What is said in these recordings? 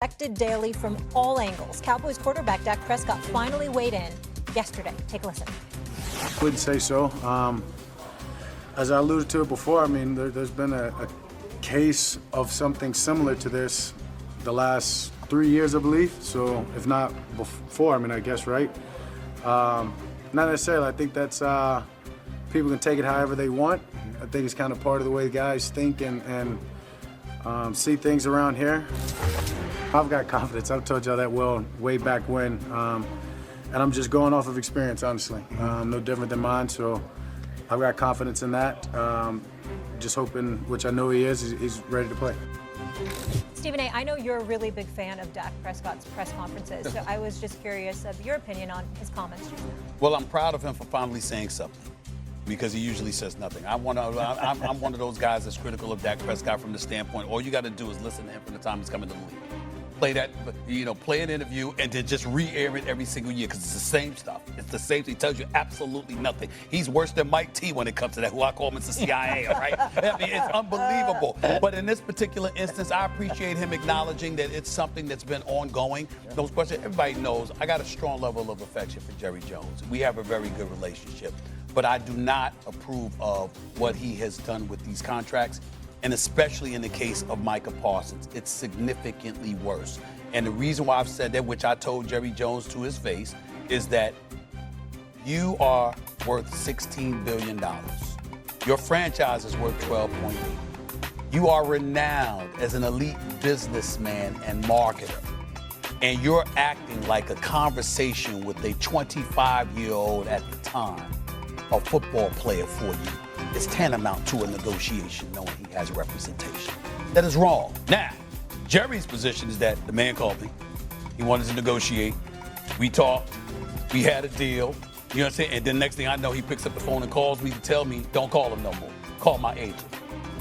Expected daily from all angles. Cowboys quarterback Dak Prescott finally weighed in yesterday. Take a listen. Wouldn't say so. As I alluded to it before, I mean, there's been a case of something similar to this the last 3 years, I believe. So if not before, I mean, I guess, right? Not necessarily. I think that's people can take it however they want. I think it's kind of part of the way guys think and see things around here. I've got confidence. I've told y'all that well way back when. And I'm just going off of experience, honestly. No different than mine, so I've got confidence in that. Just hoping, which I know he is, he's ready to play. Stephen A., I know you're a really big fan of Dak Prescott's press conferences, so I was just curious of your opinion on his comments just now. Well, I'm proud of him for finally saying something, because he usually says nothing. I'm one of those guys that's critical of Dak Prescott from the standpoint, all you got to do is listen to him from the time he's coming to the league. Play that, play an interview and then just re-air it every single year because it's the same stuff. It's the same thing. He tells you absolutely nothing. He's worse than Mike T when it comes to that, who I call Mr. CIA, all right? I mean, it's unbelievable. But in this particular instance, I appreciate him acknowledging that it's something that's been ongoing. Those questions, everybody knows I got a strong level of affection for Jerry Jones. We have a very good relationship. But I do not approve of what he has done with these contracts. And especially in the case of Micah Parsons, it's significantly worse. And the reason why I've said that, which I told Jerry Jones to his face, is that you are worth $16 billion. Your franchise is worth $12.8. You are renowned as an elite businessman and marketer. And you're acting like a conversation with a 25-year-old at the time, a football player for you. It's tantamount to a negotiation knowing he has representation. That is wrong. Now, Jerry's position is that the man called me. He wanted to negotiate. We talked. We had a deal. You know what I'm saying? And then next thing I know, he picks up the phone and calls me to tell me, don't call him no more. Call my agent.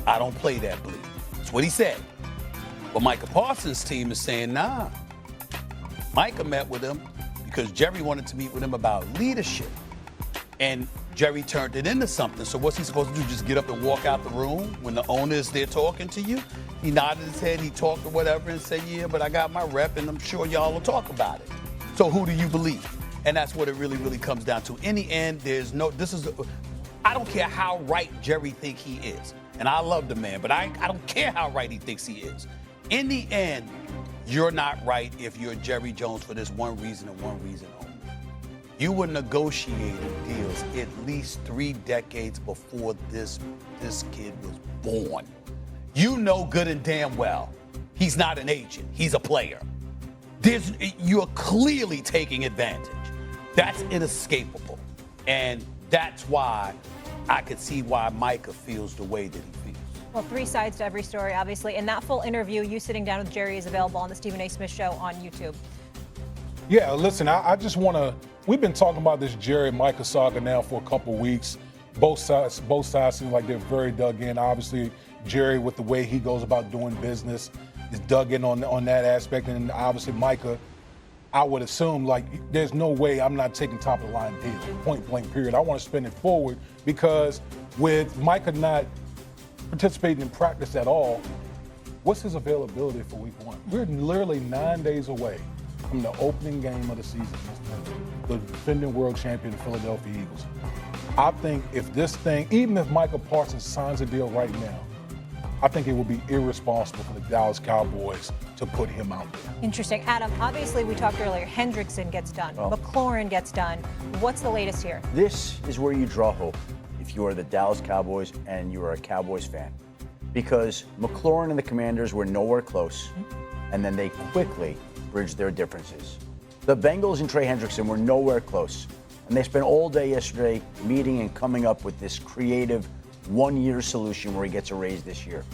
I don't play that bleed. That's what he said. But Micah Parsons' team is saying, nah. Micah met with him because Jerry wanted to meet with him about leadership. And Jerry turned it into something. So what's he supposed to do? Just get up and walk out the room when the owner is there talking to you? He nodded his head, he talked or whatever and said, yeah, but I got my rep and I'm sure y'all will talk about it. So who do you believe? And that's what it really, really comes down to. In the end, I don't care how right Jerry think he is. And I love the man, but I don't care how right he thinks he is. In the end, you're not right if you're Jerry Jones for this one reason and one reason only. You were negotiating deals at least 3 decades before this kid was born. You know good and damn well he's not an agent. He's a player. You're clearly taking advantage. That's inescapable. And that's why I could see why Micah feels the way that he feels. Well, 3 sides to every story, obviously. And that full interview, you sitting down with Jerry, is available on the Stephen A. Smith Show on YouTube. Yeah, listen, I just want to, we've been talking about this Jerry and Micah saga now for a couple weeks. Both sides seem like they're very dug in. Obviously, Jerry, with the way he goes about doing business, is dug in on that aspect. And obviously, Micah, I would assume, like, there's no way I'm not taking top of the line deal, point blank, period. I want to spin it forward because with Micah not participating in practice at all, what's his availability for week 1? We're literally 9 days away from the opening game of the season, the defending world champion, the Philadelphia Eagles. I think if this thing, even if Micah Parsons signs a deal right now, I think it would be irresponsible for the Dallas Cowboys to put him out there. Interesting. Adam, obviously we talked earlier, Hendrickson gets done, McLaurin gets done. What's the latest here? This is where you draw hope if you are the Dallas Cowboys and you are a Cowboys fan. Because McLaurin and the Commanders were nowhere close, and then they quickly bridged their differences. The Bengals and Trey Hendrickson were nowhere close, and they spent all day yesterday meeting and coming up with this creative one-year solution where he gets a raise this year.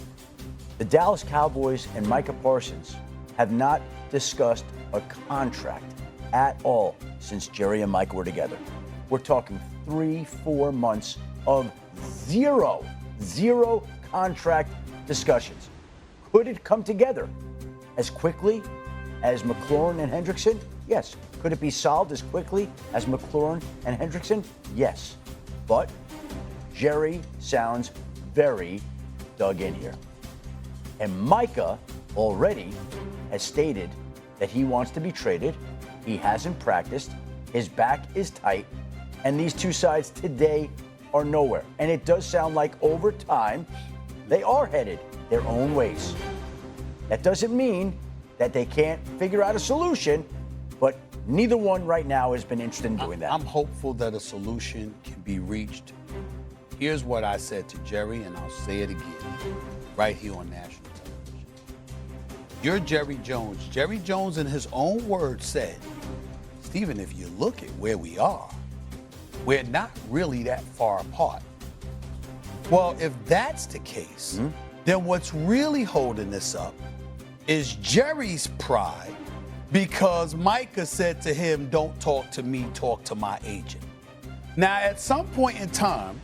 The Dallas Cowboys and Micah Parsons have not discussed a contract at all since Jerry and Mike were together. We're talking 3-4 months of zero contract discussions. Could it come together as quickly as McLaurin and Hendrickson? Yes. Could it be solved as quickly as McLaurin and Hendrickson? Yes. But Jerry sounds very dug in here. And Micah already has stated that he wants to be traded. He hasn't practiced. His back is tight. And these two sides today are nowhere. And it does sound like over time, they are headed their own ways. That doesn't mean that they can't figure out a solution, but neither one right now has been interested in doing that. I'm hopeful that a solution can be reached. Here's what I said to Jerry, and I'll say it again, right here on national television. You're Jerry Jones. Jerry Jones, in his own words, said, Stephen, if you look at where we are, we're not really that far apart. Well, if that's the case, then what's really holding this up is Jerry's pride, because Micah said to him, don't talk to me, talk to my agent. Now, at some point in time,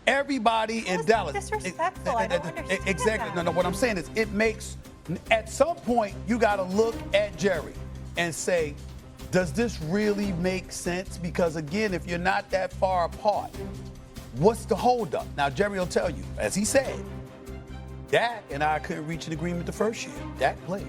everybody in Dallas. Disrespectful. I don't understand Exactly. that. No, what I'm saying is it makes, at some point, you got to look at Jerry and say, does this really make sense? Because again, if you're not that far apart, what's the holdup? Now, Jerry will tell you, as he said, Dak and I couldn't reach an agreement the first year. Dak played.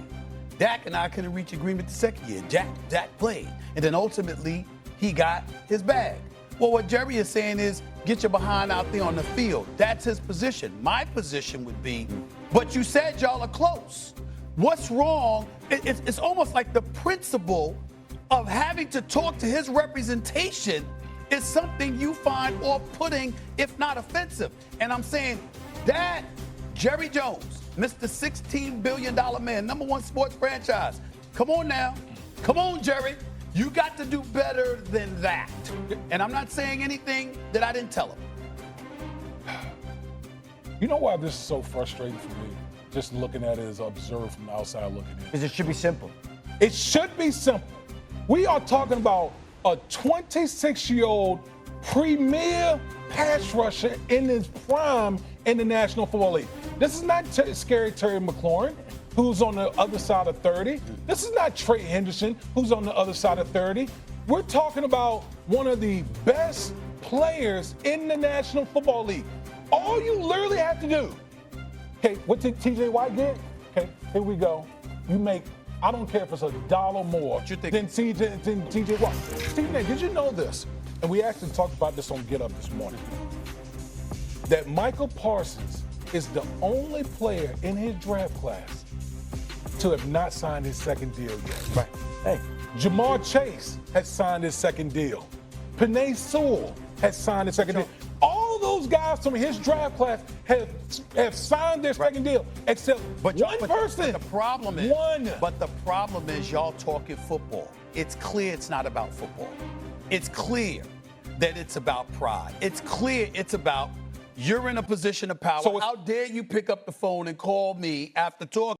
Dak and I couldn't reach agreement the second year. Dak played. And then ultimately, he got his bag. Well, what Jerry is saying is, get your behind out there on the field. That's his position. My position would be, but you said y'all are close. What's wrong? It's almost like the principle of having to talk to his representation is something you find off-putting, if not offensive. And I'm saying that Jerry Jones, Mr. $16 billion man, #1 sports franchise. Come on now. Come on, Jerry. You got to do better than that. And I'm not saying anything that I didn't tell him. You know why this is so frustrating for me? Just looking at it as observed from the outside looking in. Because it should be simple. It should be simple. We are talking about a 26-year-old premier pass rusher in his prime in the National Football League. This is not scary Terry McLaurin, who's on the other side of 30. This is not Trey Henderson, who's on the other side of 30. We're talking about one of the best players in the National Football League. All you literally have to do, okay, what did TJ White get? Okay, here we go. You make, I don't care if it's $1 more than TJ White. Stephen A., did you know this? And we actually talked about this on Get Up this morning. That Michael Parsons is the only player in his draft class to have not signed his second deal yet. Right. Hey. Jamar Chase has signed his second deal. Penei Sewell has signed his second deal. All those guys from his draft class have signed their second deal, except one person. But the problem is, one. But the problem is, y'all talking football. It's clear it's not about football. It's clear that it's about pride. It's clear it's about you're in a position of power. So how dare you pick up the phone and call me after talking?